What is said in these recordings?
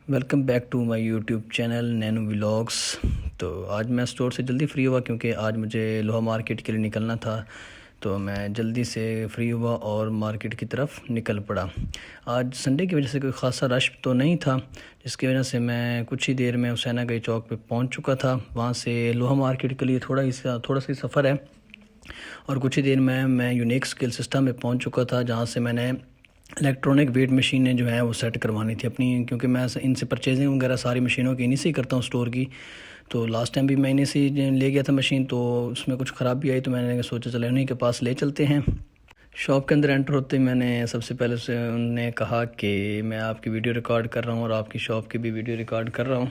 Welcome back to my YouTube channel نینو vlogs. تو آج میں اسٹور سے جلدی فری ہوا کیونکہ آج مجھے لوہا مارکیٹ کے لیے نکلنا تھا، تو میں جلدی سے فری ہوا اور مارکیٹ کی طرف نکل پڑا۔ آج سنڈے کی وجہ سے کوئی خاصا رش تو نہیں تھا، جس کی وجہ سے میں کچھ ہی دیر میں حسینہ گئی چوک پہ پہنچ چکا تھا۔ وہاں سے لوہا مارکیٹ کے لیے تھوڑا سا سفر ہے، اور کچھ ہی دیر میں یونیک اسکل سسٹم میں پہنچ چکا تھا، جہاں سے میں نے الیکٹرانک ویٹ مشینیں جو ہیں وہ سیٹ کروانی تھی اپنی، کیونکہ میں ان سے پرچیزنگ وغیرہ ساری مشینوں کی انہیں سے ہی کرتا ہوں اسٹور کی۔ تو لاسٹ ٹائم بھی میں انہیں سے لے گیا تھا مشین، تو اس میں کچھ خرابی آئی، تو میں نے سوچا چلے انہیں کے پاس لے چلتے ہیں۔ شاپ کے اندر انٹر ہوتے ہی میں نے سب سے پہلے سے انہوں نے کہا کہ میں آپ کی ویڈیو ریکارڈ کر رہا ہوں اور آپ کی شاپ کی بھی ویڈیو ریکارڈ کر رہا ہوں،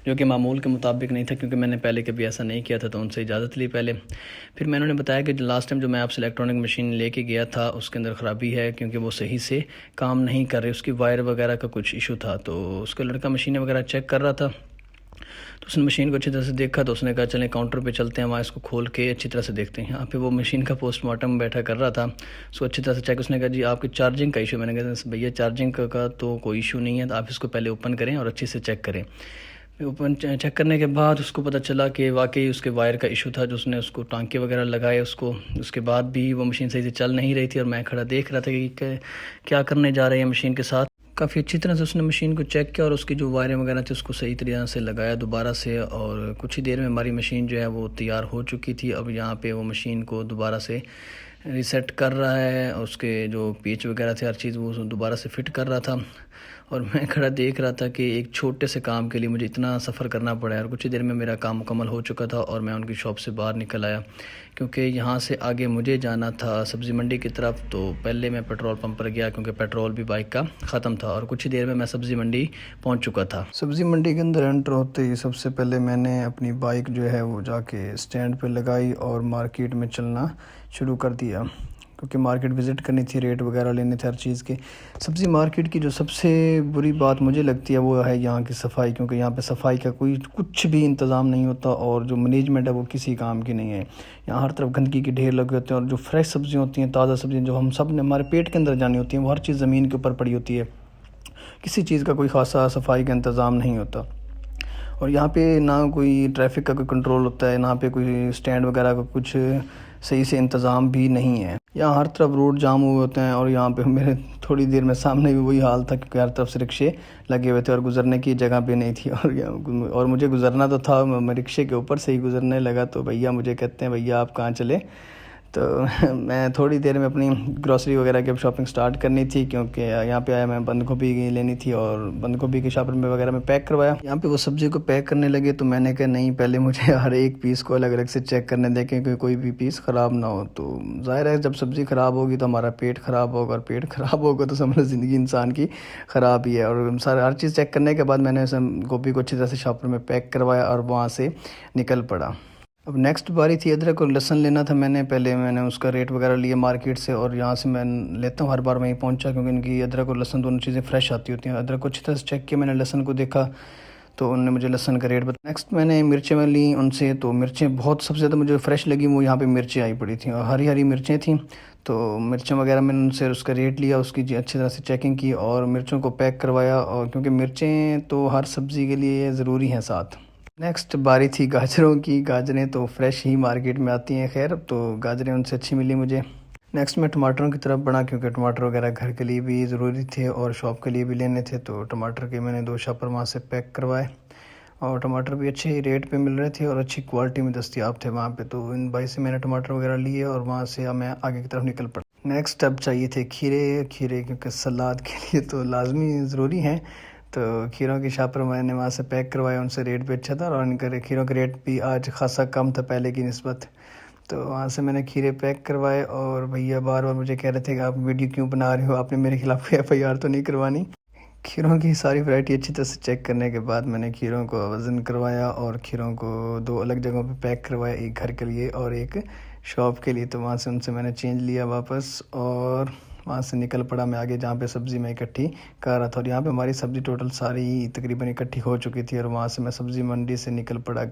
جو کہ معمول کے مطابق نہیں تھا، کیونکہ میں نے پہلے کبھی ایسا نہیں کیا تھا، تو ان سے اجازت لی پہلے۔ پھر میں انہوں نے بتایا کہ لاسٹ ٹائم جو میں آپ سے الیکٹرانک مشین لے کے گیا تھا اس کے اندر خرابی ہے، کیونکہ وہ صحیح سے کام نہیں کر رہی، اس کی وائر وغیرہ کا کچھ ایشو تھا۔ تو اس کا لڑکا مشینیں وغیرہ چیک کر رہا تھا، تو اس نے مشین کو اچھی طرح سے دیکھا، تو اس نے کہا چلیں کاؤنٹر پہ چلتے ہیں، وہاں اس کو کھول کے اچھی طرح سے دیکھتے ہیں۔ یہاں پہ وہ مشین کا پوسٹ مارٹم بیٹھا کر رہا تھا، اس کو اچھی طرح سے چیک۔ اس نے کہا جی آپ کی چارجنگ کا ایشو۔ میں نے کہا بھیا چارجنگ کا تو کوئی ایشو نہیں ہے، آپ اس کو پہلے اوپن کریں اور اچھے سے چیک کریں۔ اوپن چیک کرنے کے بعد اس کو پتہ چلا کہ واقعی اس کے وائر کا ایشو تھا، جو اس نے اس کو ٹانکے وغیرہ لگائے اس کے بعد بھی وہ مشین صحیح سے چل نہیں رہی تھی، اور میں کھڑا دیکھ رہا تھا کہ کیا کرنے جا رہے ہیں مشین کے ساتھ۔ کافی اچھی طرح سے اس نے مشین کو چیک کیا اور اس کی جو وائریں وغیرہ تھی اس کو صحیح طریقے سے لگایا دوبارہ سے، اور کچھ ہی دیر میں ہماری مشین جو ہے وہ تیار ہو چکی تھی۔ اب یہاں پہ وہ مشین کو دوبارہ سے ریسیٹ کر رہا ہے، اس کے جو پیچ وغیرہ تھے ہر چیز وہ دوبارہ سے فٹ کر رہا تھا، اور میں کھڑا دیکھ رہا تھا کہ ایک چھوٹے سے کام کے لیے مجھے اتنا سفر کرنا پڑا ہے۔ اور کچھ ہی دیر میں میرا کام مکمل ہو چکا تھا اور میں ان کی شاپ سے باہر نکل آیا، کیونکہ یہاں سے آگے مجھے جانا تھا سبزی منڈی کی طرف۔ تو پہلے میں پیٹرول پمپ پر گیا کیونکہ پیٹرول بھی بائک کا ختم تھا، اور کچھ ہی دیر میں سبزی منڈی پہنچ چکا تھا۔ سبزی منڈی کے اندر انٹر ہوتے ہی سب سے پہلے میں نے اپنی بائک جو ہے وہ جا کے اسٹینڈ پہ لگائی اور مارکیٹ میں چلنا شروع کر دیا، کیونکہ مارکیٹ وزٹ کرنی تھی، ریٹ وغیرہ لینے تھے ہر چیز کے۔ سبزی مارکیٹ کی جو سب سے بری بات مجھے لگتی ہے وہ ہے یہاں کی صفائی، کیونکہ یہاں پہ صفائی کا کچھ بھی انتظام نہیں ہوتا، اور جو مینجمنٹ ہے وہ کسی کام کی نہیں ہے۔ یہاں ہر طرف گندگی کے ڈھیر لگے ہوتے ہیں، اور جو فریش سبزیاں ہوتی ہیں، تازہ سبزیاں جو ہم سب نے ہمارے پیٹ کے اندر جانی ہوتی ہیں، وہ ہر چیز زمین کے اوپر پڑی ہوتی ہے، کسی چیز کا کوئی خاصا صفائی کا انتظام نہیں ہوتا۔ اور یہاں پہ نہ کوئی ٹریفک کا کوئی کنٹرول ہوتا ہے، نہ پہ کوئی اسٹینڈ وغیرہ کا کچھ صحیح سے انتظام بھی نہیں ہے۔ یہاں ہر طرف روڈ جام ہوئے ہوتے ہیں، اور یہاں پہ میرے تھوڑی دیر میں سامنے بھی وہی حال تھا، کیونکہ ہر طرف سے رکشے لگے ہوئے تھے اور گزرنے کی جگہ بھی نہیں تھی، اور مجھے گزرنا تو تھا، میں رکشے کے اوپر سے ہی گزرنے لگا، تو بھیا مجھے کہتے ہیں بھیا آپ کہاں چلے؟ تو میں تھوڑی دیر میں اپنی گروسری وغیرہ کی شاپنگ سٹارٹ کرنی تھی، کیونکہ یہاں پہ آیا میں بند گوبھی لینی تھی، اور بند گوبھی کے شاپر میں وغیرہ میں پیک کروایا۔ یہاں پہ وہ سبزی کو پیک کرنے لگے، تو میں نے کہا نہیں، پہلے مجھے ہر ایک پیس کو الگ الگ سے چیک کرنے دیں کہ کوئی بھی پیس خراب نہ ہو۔ تو ظاہر ہے جب سبزی خراب ہوگی تو ہمارا پیٹ خراب ہوگا، اور پیٹ خراب ہوگا تو سمجھو زندگی انسان کی خراب ہی ہے۔ اور ہر چیز چیک کرنے کے بعد میں نے گوبھی کو اچھی طرح سے شاپر میں پیک کروایا اور وہاں سے نکل پڑا۔ اب نیکسٹ باری تھی ادرک اور لہسن لینا تھا، میں نے اس کا ریٹ وغیرہ لیا مارکیٹ سے، اور یہاں سے میں لیتا ہوں ہر بار وہیں پہنچا، کیونکہ ان کی ادرک اور لہسن دونوں چیزیں فریش آتی ہوتی ہیں۔ ادرک کو اچھی طرح سے چیک کیا میں نے، لہسن کو دیکھا تو انہوں نے مجھے لہسن کا ریٹ بتایا۔ نیکسٹ میں نے مرچیں میں لیں ان سے، تو مرچیں بہت سب سے زیادہ مجھے فریش لگی وہ یہاں پہ مرچیں آئی پڑی تھیں، اور ہری ہری مرچیں تھیں، تو مرچیں وغیرہ میں نے ان سے اس کا ریٹ لیا، اس کی اچھی طرح سے چیکنگ کی، اور مرچوں کو پیک کروایا، اور کیونکہ مرچیں تو ہر سبزی کے لیے ضروری ہیں ساتھ۔ نیکسٹ باری تھی گاجروں کی۔ گاجریں تو فریش ہی مارکیٹ میں آتی ہیں، خیر تو گاجریں ان سے اچھی ملی مجھے۔ نیکسٹ میں ٹماٹروں کی طرف بڑھا، کیونکہ ٹماٹر وغیرہ گھر کے لیے بھی ضروری تھے اور شاپ کے لیے بھی لینے تھے، تو ٹماٹر کے میں نے 2 شاپر وہاں سے پیک کروائے، اور ٹماٹر بھی اچھے ریٹ پہ مل رہے تھے اور اچھی کوالٹی میں دستیاب تھے وہاں پہ، تو ان بھائی سے میں نے ٹماٹر وغیرہ لیے اور وہاں سے میں آگے کی طرف نکل پڑا۔ نیکسٹ اب چاہیے تھے کھیرے، کیونکہ سلاد کے لیے تو لازمی ضروری ہیں، تو کھیروں کی شاپر میں نے وہاں سے پیک کروایا، ان سے ریٹ بھی اچھا تھا، اور ان کا کھیروں کا ریٹ بھی آج خاصا کم تھا پہلے کی نسبت، تو وہاں سے میں نے کھیرے پیک کروائے۔ اور بھیا بار بار مجھے کہہ رہے تھے کہ آپ ویڈیو کیوں بنا رہے ہو، آپ نے میرے خلاف FIR تو نہیں کروانی۔ کھیروں کی ساری ورائٹی اچھی طرح سے چیک کرنے کے بعد میں نے کھیروں کو وزن کروایا، اور کھیروں کو 2 الگ جگہوں پہ پیک کروایا، ایک گھر کے لیے اور ایک شاپ کے لیے، تو وہاں سے ان سے میں نے چینج لیا واپس، اور وہاں سے نکل پڑا میں آگے جہاں پہ سبزی میں اکٹھی کر رہا تھا، اور یہاں پہ ہماری سبزی ٹوٹل ساری تقریباً اکٹھی ہو چکی تھی، اور وہاں سے میں سبزی منڈی سے نکل پڑا۔